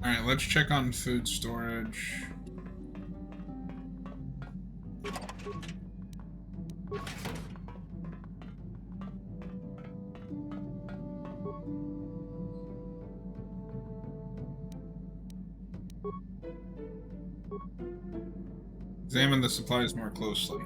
Alright, let's check on food storage. Examine the supplies more closely.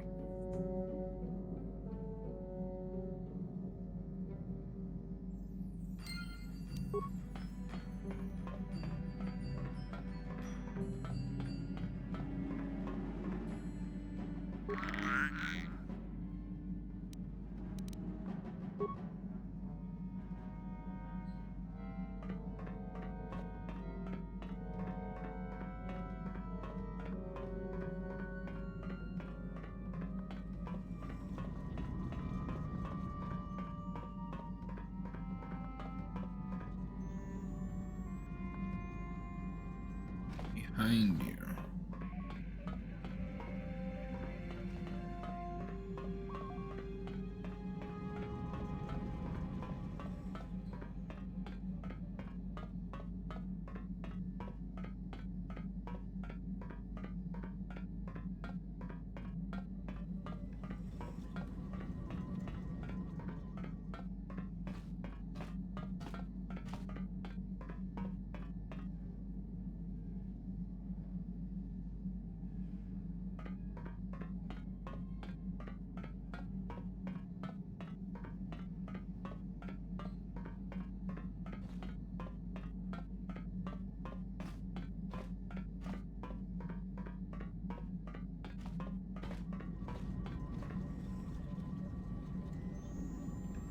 Behind you.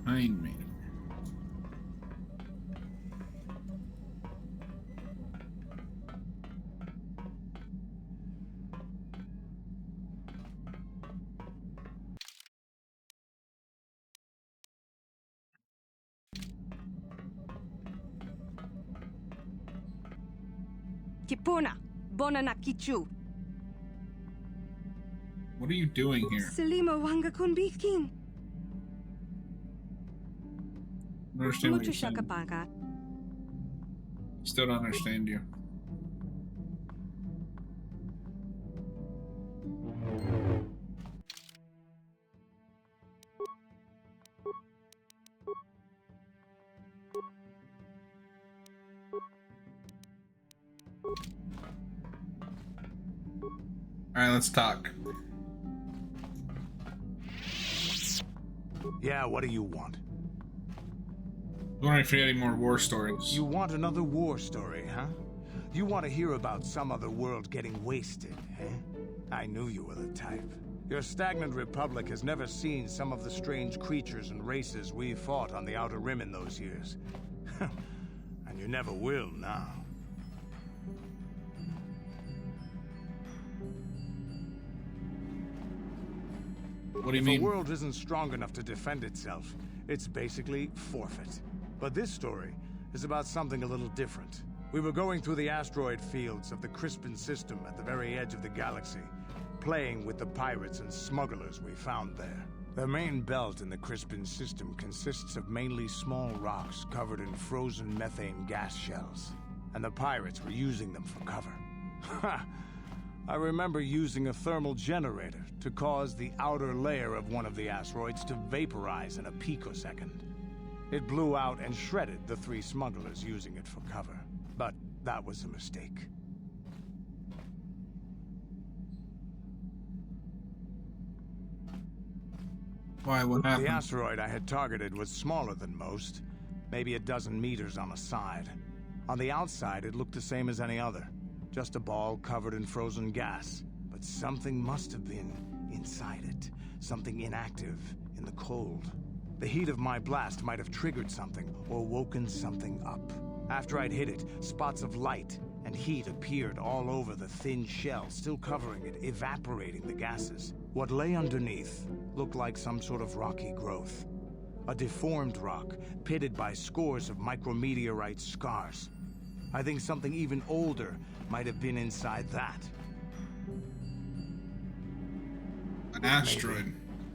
Behind me. Kipuna, Bonana Kichu. What are you doing here? Selima Wanga Kunbiking. I don't understand what you're saying. Mutushakapaka. Still don't understand you. Alright, let's talk. Yeah, what do you want? I wondering if you had any more war stories. You want another war story, huh? You want to hear about some other world getting wasted, eh? I knew you were the type. Your stagnant republic has never seen some of the strange creatures and races we fought on the Outer Rim in those years. And you never will now. What do you If mean? a world isn't strong enough to defend itself, it's basically forfeit. But this story is about something a little different. We were going through the asteroid fields of the Crispin system at the very edge of the galaxy, playing with the pirates and smugglers we found there. The main belt in the Crispin system consists of mainly small rocks covered in frozen methane gas shells, and the pirates were using them for cover. Ha! I remember using a thermal generator to cause the outer layer of one of the asteroids to vaporize in a picosecond. It blew out and shredded the 3 smugglers using it for cover. But that was a mistake. Why? What happened? The asteroid I had targeted was smaller than most, maybe a dozen meters on a side. On the outside, it looked the same as any other. Just a ball covered in frozen gas. But something must have been inside it. Something inactive in the cold. The heat of my blast might have triggered something or woken something up. After I'd hit it, spots of light and heat appeared all over the thin shell, still covering it, evaporating the gases. What lay underneath looked like some sort of rocky growth. A deformed rock, pitted by scores of micrometeorite scars. I think something even older might have been inside that. An asteroid. Maybe,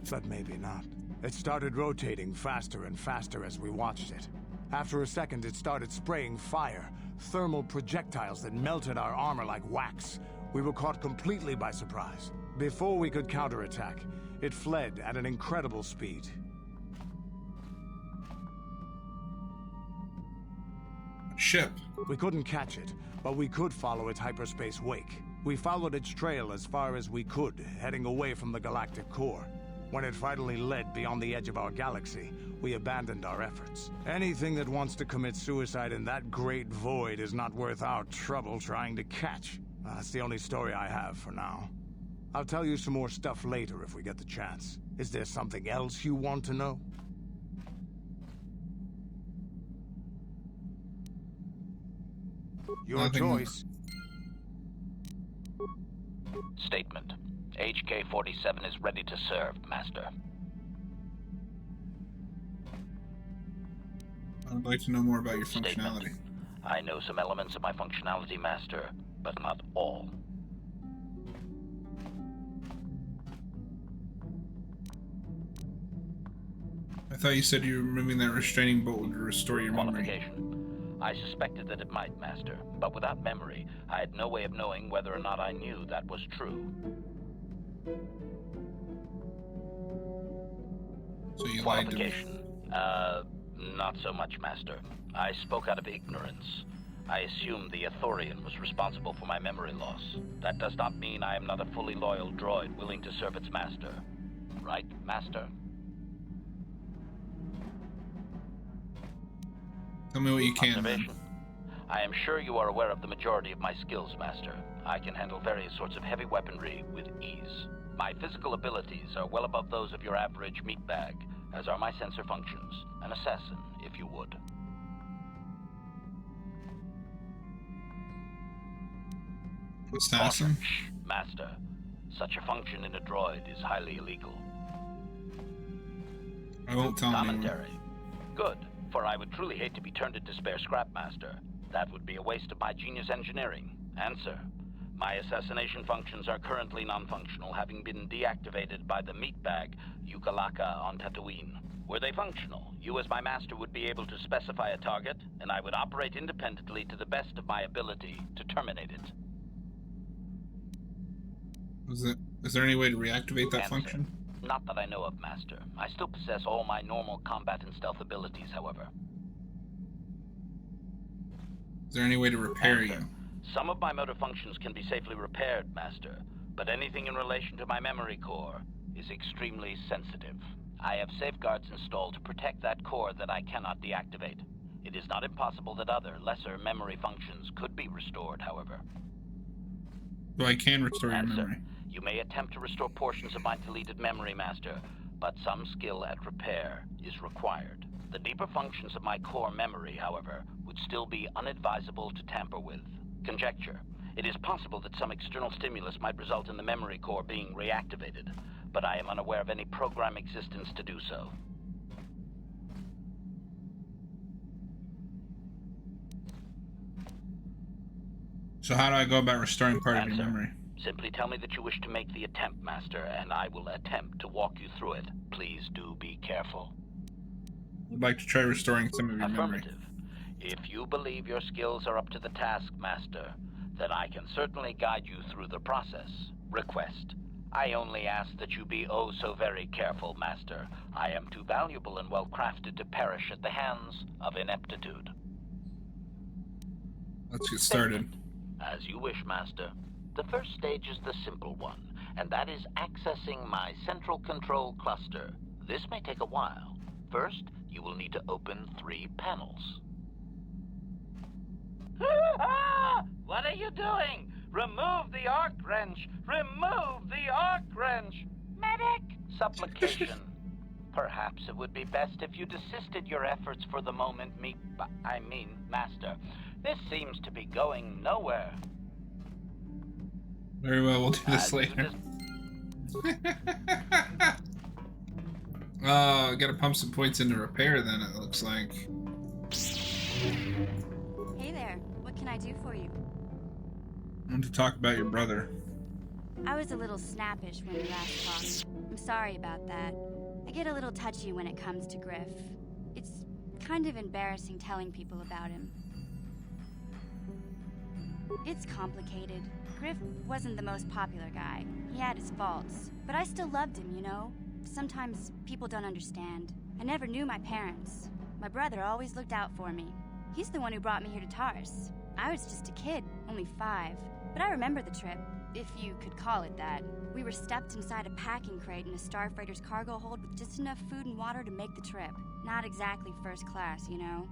but maybe not. It started rotating faster and faster as we watched it. After a second, it started spraying fire, thermal projectiles that melted our armor like wax. We were caught completely by surprise. Before we could counterattack, it fled at an incredible speed. Ship. We couldn't catch it, but we could follow its hyperspace wake. We followed its trail as far as we could, heading away from the galactic core. When it finally led beyond the edge of our galaxy, we abandoned our efforts. Anything that wants to commit suicide in that great void is not worth our trouble trying to catch. That's the only story I have for now. I'll tell you some more stuff later if we get the chance. Is there something else you want to know? Your choice. Statement. HK-47 is ready to serve, Master. I would like to know more about your Statement. functionality. I know some elements of my functionality, Master, but not all. I thought you said you were removing that restraining bolt would restore your memory. Qualification. I suspected that it might, Master, but without memory, I had no way of knowing whether or not I knew that was true. So you lied to me. Qualification. Not so much, Master. I spoke out of ignorance. I assumed the Athorian was responsible for my memory loss. That does not mean I am not a fully loyal droid willing to serve its master. Right, Master? Tell me what you can, then. Observation. I am sure you are aware of the majority of my skills, Master. I can handle various sorts of heavy weaponry with ease. My physical abilities are well above those of your average meatbag, as are my sensor functions. An assassin, if you would. Assassin? Shh, Master. Such a function in a droid is highly illegal. I won't tell anyone. Commentary. Good, for I would truly hate to be turned into spare scrap, Master. That would be a waste of my genius engineering. Answer. My assassination functions are currently non-functional, having been deactivated by the meatbag Yukalaka on Tatooine. Were they functional, you as my master would be able to specify a target, and I would operate independently to the best of my ability to terminate it. Is there any way to reactivate that Answer. function? Not that I know of, Master. I still possess all my normal combat and stealth abilities, however. Is there any way to repair Answer. you? Some of my motor functions can be safely repaired, Master, but anything in relation to my memory core is extremely sensitive. I have safeguards installed to protect that core that I cannot deactivate. It is not impossible that other, lesser memory functions could be restored, however. So I can restore your Answer. memory. You may attempt to restore portions of my deleted memory, Master, but some skill at repair is required. The deeper functions of my core memory, however, would still be unadvisable to tamper with. Conjecture. It is possible that some external stimulus might result in the memory core being reactivated, but I am unaware of any program existence to do so. So how do I go about restoring part of your Answer. memory? Simply tell me that you wish to make the attempt, Master, and I will attempt to walk you through it. Please do be careful. I'd like to try restoring some of your memory. Affirmative. If you believe your skills are up to the task, Master, then I can certainly guide you through the process. Request. I only ask that you be oh so very careful, Master. I am too valuable and well-crafted to perish at the hands of ineptitude. Let's get started. As you wish, Master. The first stage is the simple one, and that is accessing my central control cluster. This may take a while. First, you will need to open 3 panels. What are you doing? Remove the arc wrench! Remove the arc wrench! Medic! Supplication. Perhaps it would be best if you desisted your efforts for the moment, Master. This seems to be going nowhere. Very well, we'll do this later. Oh, I gotta pump some points into repair then, it looks like. Hey there, what can I do for you? I want to talk about your brother. I was a little snappish when we last talked. I'm sorry about that. I get a little touchy when it comes to Griff. It's kind of embarrassing telling people about him. It's complicated. Griff wasn't the most popular guy. He had his faults. But I still loved him, you know? Sometimes people don't understand. I never knew my parents. My brother always looked out for me. He's the one who brought me here to Tars. I was just a kid, only 5. But I remember the trip, if you could call it that. We were stuffed inside a packing crate in a starfreighter's cargo hold with just enough food and water to make the trip. Not exactly first class, you know?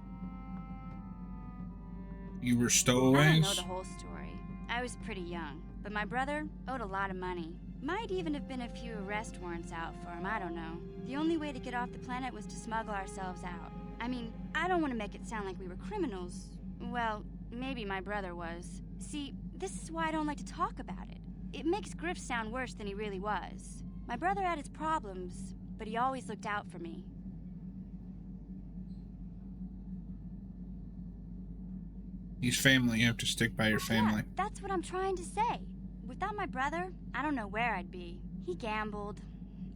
You were I don't stowaways? know the whole story. I was pretty young, but my brother owed a lot of money. Might even have been a few arrest warrants out for him, I don't know. The only way to get off the planet was to smuggle ourselves out. I mean, I don't want to make it sound like we were criminals. Well, maybe my brother was. See, this is why I don't like to talk about it. It makes Griff sound worse than he really was. My brother had his problems, but he always looked out for me. He's family. You have to stick by your family. Yeah, that's what I'm trying to say. Without my brother, I don't know where I'd be. He gambled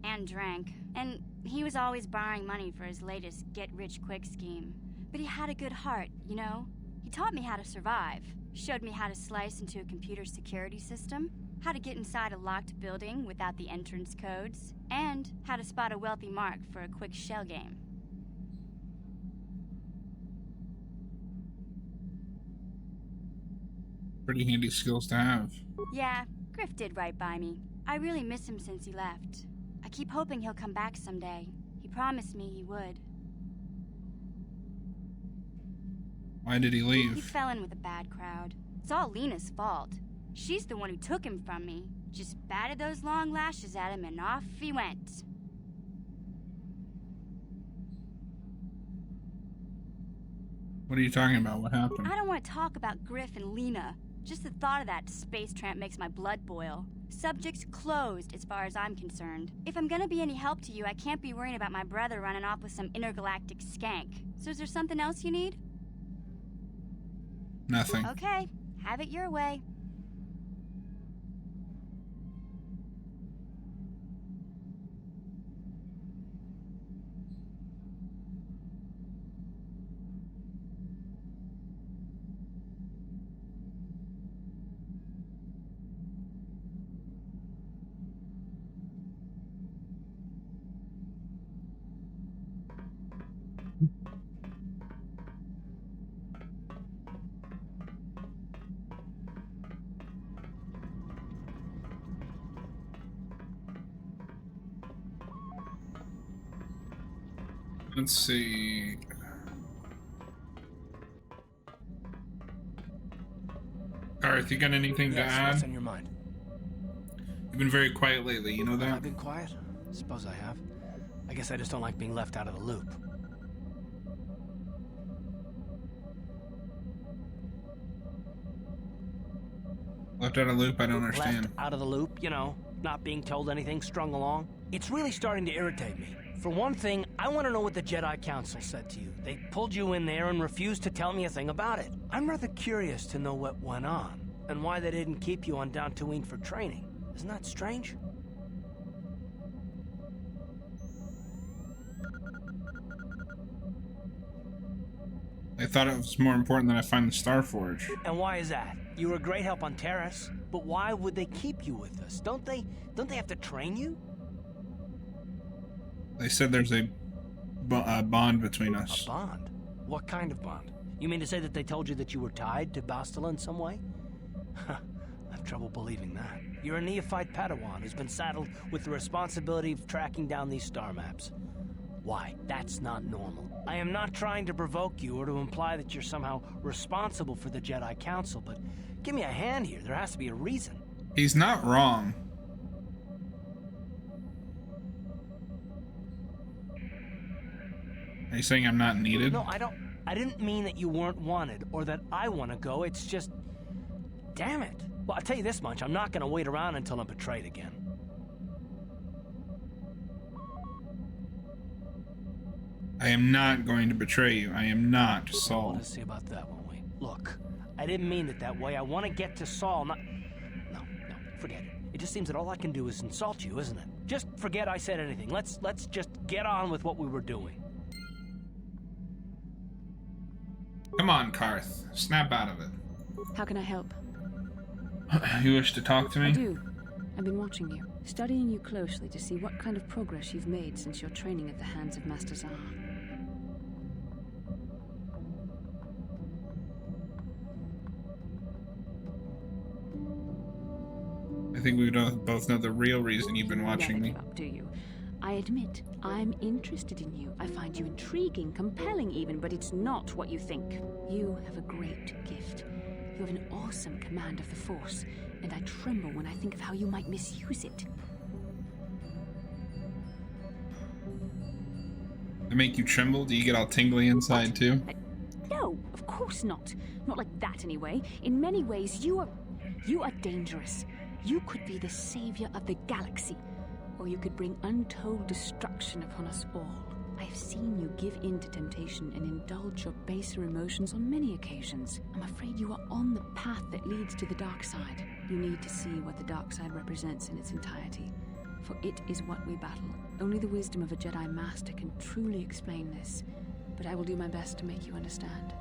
and drank, and he was always borrowing money for his latest get-rich-quick scheme. But he had a good heart, you know? He taught me how to survive, showed me how to slice into a computer security system, how to get inside a locked building without the entrance codes, and how to spot a wealthy mark for a quick shell game. Pretty handy skills to have. Yeah, Griff did right by me. I really miss him since he left. I keep hoping he'll come back someday. He promised me he would. Why did he He leave? fell in with a bad crowd. It's all Lena's fault. She's the one who took him from me. Just batted those long lashes at him and off he went. What are you talking about? What happened? I don't want to talk about Griff and Lena. Just the thought of that space tramp makes my blood boil. Subject's closed as far as I'm concerned. If I'm gonna be any help to you, I can't be worrying about my brother running off with some intergalactic skank. So is there something else you need? Nothing. Okay, have it your way. Let's see. Garth, you got anything to Yes, add? what's on your mind? You've been very quiet lately, you know Have I that? been quiet? Suppose I have. I guess I just don't like being left out of the loop. Left out of loop, I don't Left understand. out of the loop, you know, not being told anything, strung along. It's really starting to irritate me. For one thing, I want to know what the Jedi Council said to you. They pulled you in there and refused to tell me a thing about it. I'm rather curious to know what went on, and why they didn't keep you on Dantooine for training. Isn't that strange? I thought it was more important that I find the Star Forge. And why is that? You were a great help on Terrace, but why would they keep you with us? Don't they have to train you? They said there's a bond between A us. bond? What kind of bond? You mean to say that they told you that you were tied to Bastila in some way? I have trouble believing that. You're a neophyte Padawan who's been saddled with the responsibility of tracking down these star maps. Why? That's not normal. I am not trying to provoke you or to imply that you're somehow responsible for the Jedi Council, but give me a hand here. There has to be a reason. He's not wrong. Are you saying I'm not needed? No, I didn't mean that you weren't wanted or that I want to go. It's just... Damn it. Well, I'll tell you this much. I'm not going to wait around until I'm betrayed again. I am not going to betray you. I am not We'll Saul. have to see about that, won't we? Look, I didn't mean it that way. I want to get to Saul, not... No, forget it. It just seems that all I can do is insult you, isn't it? Just forget I said anything. Let's just get on with what we were doing. Come on, Karth. Snap out of it. How can I help? You wish to talk to me? I do. I've been watching you, studying you closely to see what kind of progress you've made since your training at the hands of Master Zahar. I think we both know the real reason you've been watching me. Never give up, do you? I admit, I'm interested in you. I find you intriguing, compelling even, but it's not what you think. You have a great gift. You have an awesome command of the Force, and I tremble when I think of how you might misuse it. I make you tremble? Do you get all tingly inside too? No, of course not. Not like that anyway. In many ways, you are dangerous. You could be the savior of the galaxy, or you could bring untold destruction upon us all. I have seen you give in to temptation and indulge your baser emotions on many occasions. I'm afraid you are on the path that leads to the dark side. You need to see what the dark side represents in its entirety, for it is what we battle. Only the wisdom of a Jedi Master can truly explain this, but I will do my best to make you understand.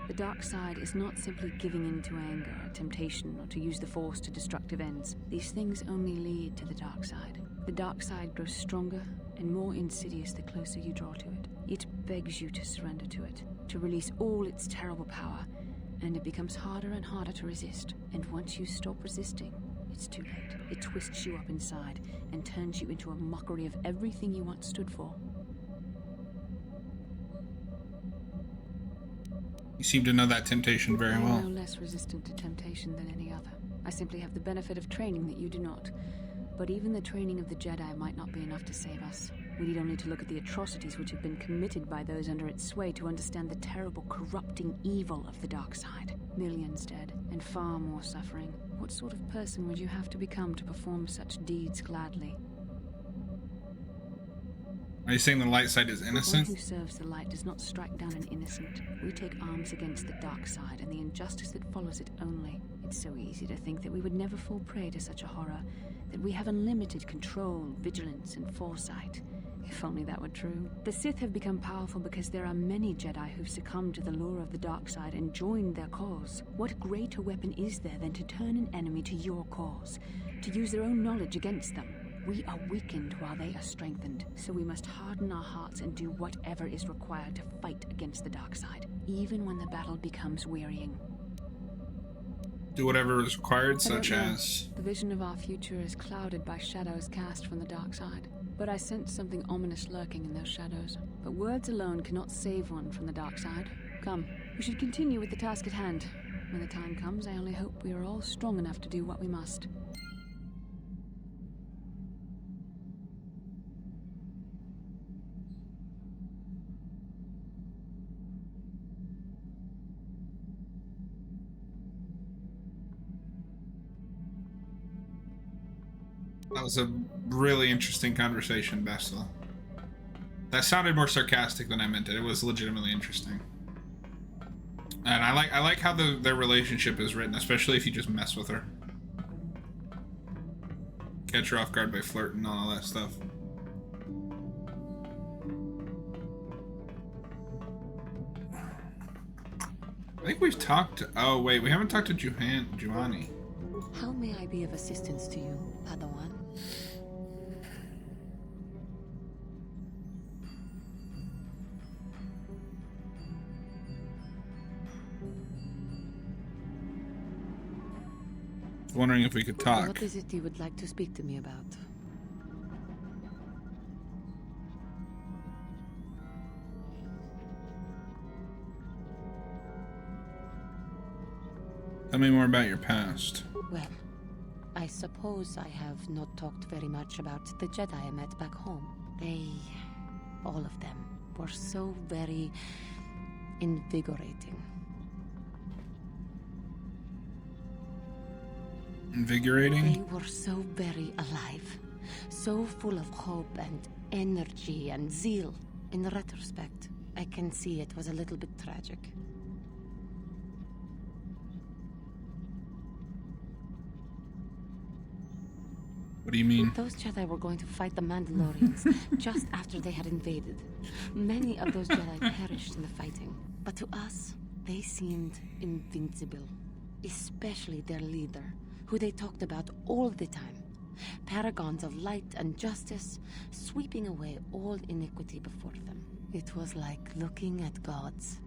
The dark side is not simply giving in to anger, temptation, or to use the Force to destructive ends. These things only lead to the dark side. The dark side grows stronger and more insidious the closer you draw to it. It begs you to surrender to it, to release all its terrible power, and it becomes harder and harder to resist. And once you stop resisting, it's too late. It twists you up inside and turns you into a mockery of everything you once stood for. You seem to know that temptation very well. I'm no less resistant to temptation than any other. I simply have the benefit of training that you do not. But even the training of the Jedi might not be enough to save us. We need only to look at the atrocities which have been committed by those under its sway to understand the terrible, corrupting evil of the dark side. Millions dead, and far more suffering. What sort of person would you have to become to perform such deeds gladly? Are you saying the light side is innocent? One who serves the light does not strike down an innocent. We take arms against the dark side and the injustice that follows it only. It's so easy to think that we would never fall prey to such a horror, that we have unlimited control, vigilance, and foresight. If only that were true. The Sith have become powerful because there are many Jedi who've succumbed to the lure of the dark side and joined their cause. What greater weapon is there than to turn an enemy to your cause, to use their own knowledge against them? We are weakened while they are strengthened, so we must harden our hearts and do whatever is required to fight against the dark side, even when the battle becomes wearying. Do whatever is required, such I don't know. as... The vision of our future is clouded by shadows cast from the dark side, but I sense something ominous lurking in those shadows. But words alone cannot save one from the dark side. Come, we should continue with the task at hand. When the time comes, I only hope we are all strong enough to do what we must. That was a really interesting conversation, Bessel. That sounded more sarcastic than I meant it. It was legitimately interesting. And I like how their relationship is written, especially if you just mess with her. Catch her off guard by flirting and all that stuff. I think we've talked to... Oh, wait, we haven't talked to Juhani. How may I be of assistance to you, Padawan? Wondering if we could talk. What is it you would like to speak to me about? Tell me more about your past. Well, I suppose I have not talked very much about the Jedi I met back home. They, all of them, were so very invigorating. Invigorating? They were so very alive, so full of hope and energy and zeal. In retrospect, I can see it was a little bit tragic. What do you mean? Those Jedi were going to fight the Mandalorians just after they had invaded. Many of those Jedi perished in the fighting. But to us, they seemed invincible. Especially their leader, who they talked about all the time. Paragons of light and justice, sweeping away all iniquity before them. It was like looking at gods.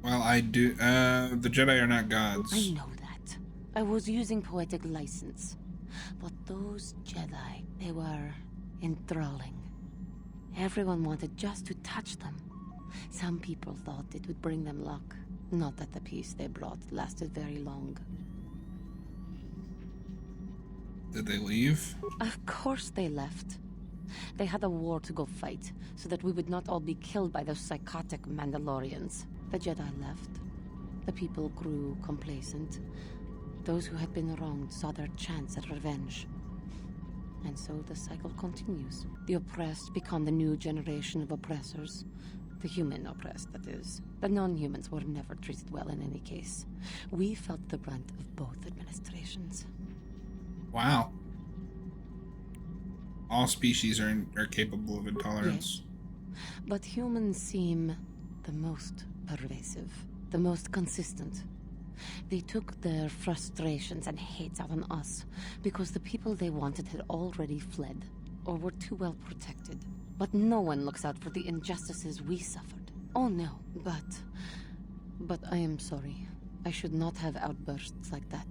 Well, I do. The Jedi are not gods. I know that. I was using poetic license. But those Jedi, they were enthralling. Everyone wanted just to touch them. Some people thought it would bring them luck. Not that the peace they brought lasted very long. Did they leave? Of course they left. They had a war to go fight, so that we would not all be killed by those psychotic Mandalorians. The Jedi left. The people grew complacent. Those who had been wronged saw their chance at revenge. And so the cycle continues. The oppressed become the new generation of oppressors. The human oppressed, that is. The non-humans were never treated well in any case. We felt the brunt of both administrations. Wow. All species are capable of intolerance. Yes. But humans seem the most pervasive, the most consistent. They took their frustrations and hates out on us because the people they wanted had already fled or were too well protected. But no one looks out for the injustices we suffered. Oh no, but I am sorry. I should not have outbursts like that.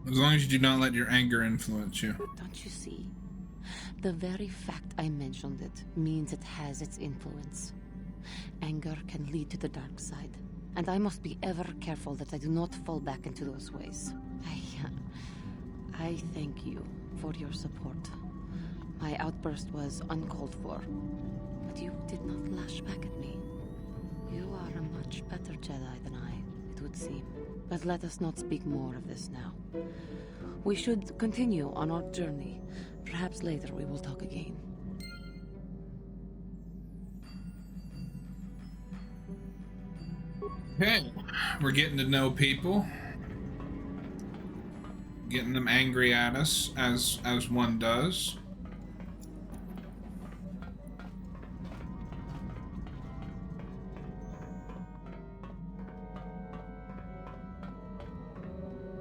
As long as you do not let your anger influence you. Don't you see? The very fact I mentioned it means it has its influence. Anger can lead to the dark side, and I must be ever careful that I do not fall back into those ways. I thank you for your support. My outburst was uncalled for, but you did not lash back at me. You are a much better Jedi than I, it would seem. But let us not speak more of this now. We should continue on our journey. Perhaps later we will talk again. Okay, we're getting to know people. Getting them angry at us, as one does.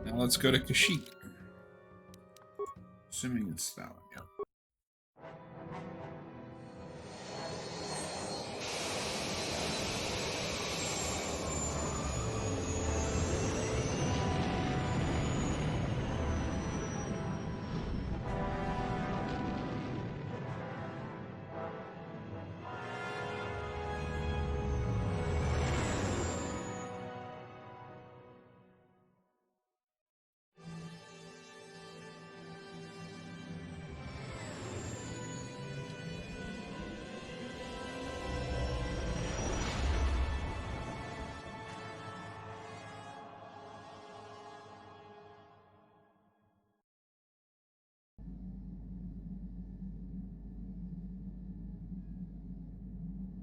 Now let's go to Kashykk. Assuming it's that one, yeah.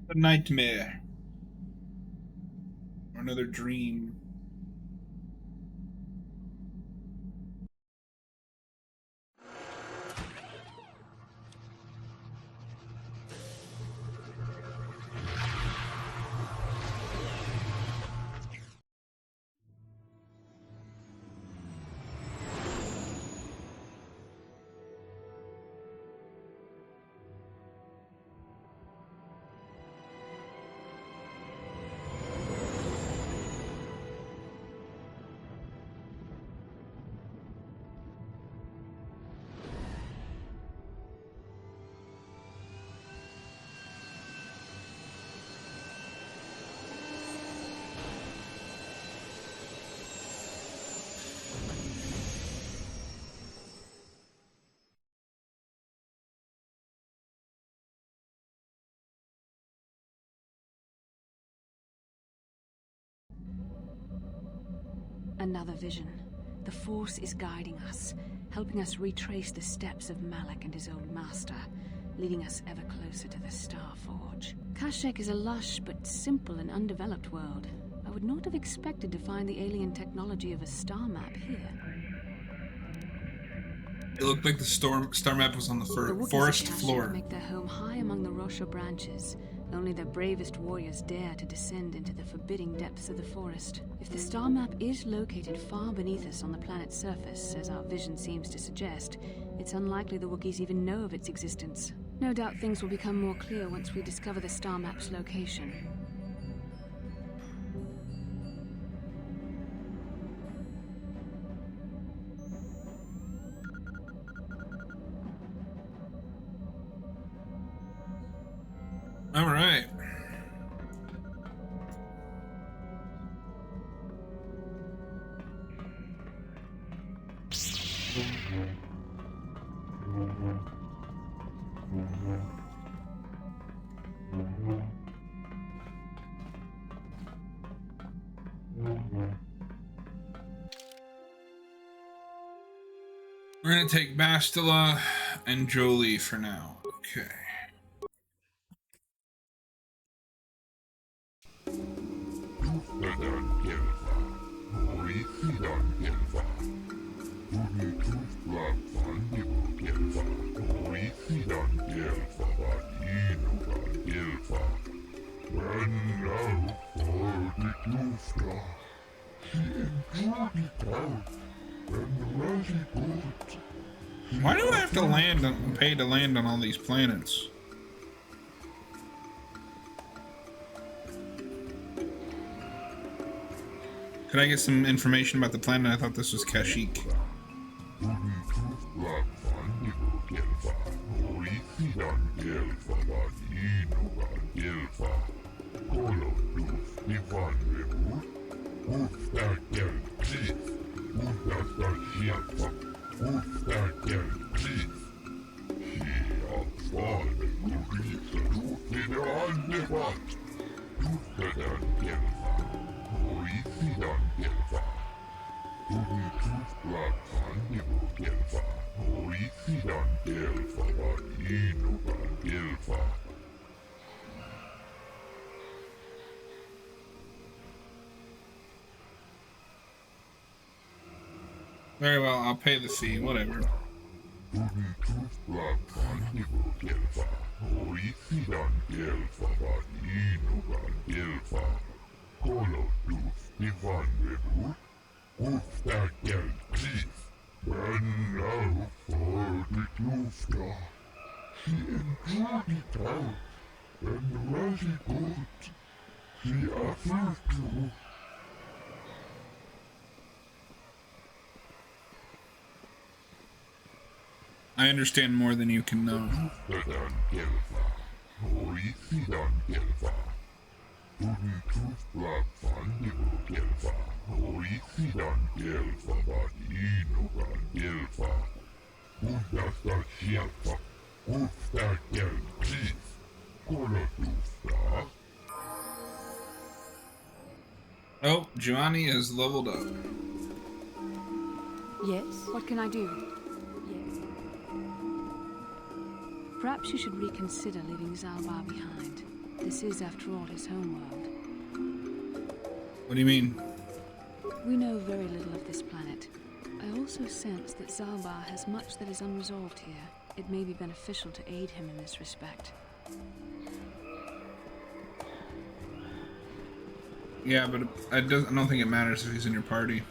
A nightmare. Or another dream. Another vision. The Force is guiding us, helping us retrace the steps of Malak and his old master, leading us ever closer to the Star Forge. Kashykk is a lush but simple and undeveloped world. I would not have expected to find the alien technology of a star map here. It looked like the star map was on the Wookiees forest of Kashykk floor. make their home high among the Rosha branches. Only the bravest warriors dare to descend into the forbidding depths of the forest. If the star map is located far beneath us on the planet's surface, as our vision seems to suggest, it's unlikely the Wookiees even know of its existence. No doubt things will become more clear once we discover the star map's location. All right. We're gonna take Bastila and Jolie for now. Okay. Why do I have to pay to land on all these planets? Could I get some information about the planet? I thought this was Kashykk. Very well, I'll pay the fee, whatever. I understand more than you can know. Oh, Giovanni is leveled up. Yes? What can I do? Yes. Perhaps you should reconsider leaving Zalbar behind. This is, after all, his homeworld. What do you mean? We know very little of this planet. I also sense that Zalbar has much that is unresolved here. It may be beneficial to aid him in this respect. Yeah, but I don't think it matters if he's in your party.